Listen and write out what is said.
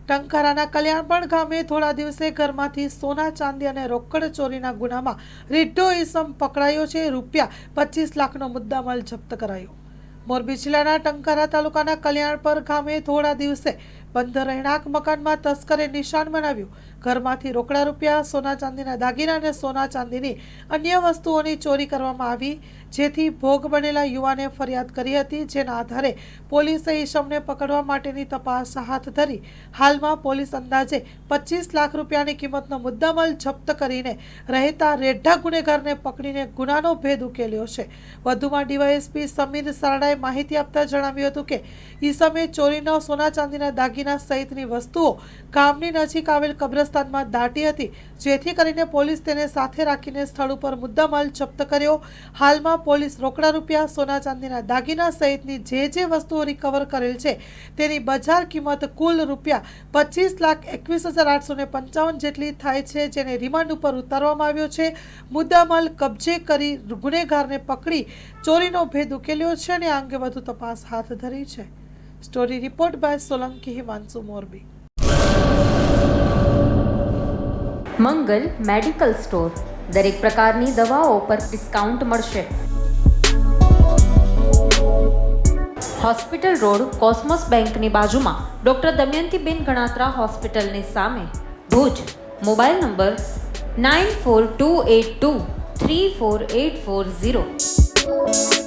ટંકારાના કલ્યાણપણ ગામે થોડા દિવસે ઘરમાંથી સોના ચાંદી અને રોકડ ચોરીના ગુનામાં રીઢો ઈસમ પકડાયો છે। ₹25 લાખનો મુદ્દામાલ જપ્ત કરાયો। મોરબી જિલ્લાના ટંકારા તાલુકાના કલ્યાણપર ગામે થોડા દિવસે બંધ રહેણાંક મકાનમાં તસ્કરે નિશાન બનાવ્યું। ઘરમાંથી રોકડા રૂપિયા, સોના ચાંદીના દાગીના અને સોના ચાંદીની અન્ય વસ્તુઓની ચોરી કરવામાં આવી, જેથી ભોગ બનેલા યુવાને ફરિયાદ કરી હતી, જેના આધારે પોલીસે ઈસમને પકડવા માટેની તપાસ હાથ ધરી। હાલમાં પોલીસ અંદાજે 25 લાખ રૂપિયાની કિંમતનો મુદ્દામાલ જપ્ત કરીને રહેતા રેઢા ગુનેગારને પકડીને ગુનાનો ભેદ ઉકેલ્યો છે। વધુમાં ડીવાયએસપી સમીર સારડાએ માહિતી આપતા જણાવ્યું હતું કે ઈસમે ચોરીનો સોના ચાંદીના દાગીના સહિતની વસ્તુઓ ગામની નજીક આવેલ કબ્રસ્તાનમાં દાટી હતી, જેથી કરીને પોલીસ તેને સાથે રાખીને સ્થળ ઉપર મુદ્દામાલ જપ્ત કર્યો। હાલમાં પોલીસ રોકડા રૂપિયા, સોના ચાંદીના દાગીના સહિતની જે વસ્તુઓ રિકવર કરેલ છે તેની બજાર કિંમત કુલ ₹25,21,855 જેટલી થાય છે, જેને રિમાન્ડ ઉપર ઉતારવામાં આવ્યો છે। મુદ્દામાલ કબજે કરી ગુનેગારને પકડી ચોરીનો ભેદ ઉકેલ્યો છે અને આ અંગે વધુ તપાસ હાથ ધરી છે। Story report by Solanki Himanshu, Morbi. Mangal medical store, દરેક પ્રકારની દવાઓ પર ડિસ્કાઉન્ટ મળશે। હોસ્પિટલ રોડ, કોસ્મોસ બેંકની બાજુમાં, ડોક્ટર દમયંતીબેન ગણાત્રા હોસ્પિટલની સામે, ભુજ। Mobile number 9428234840।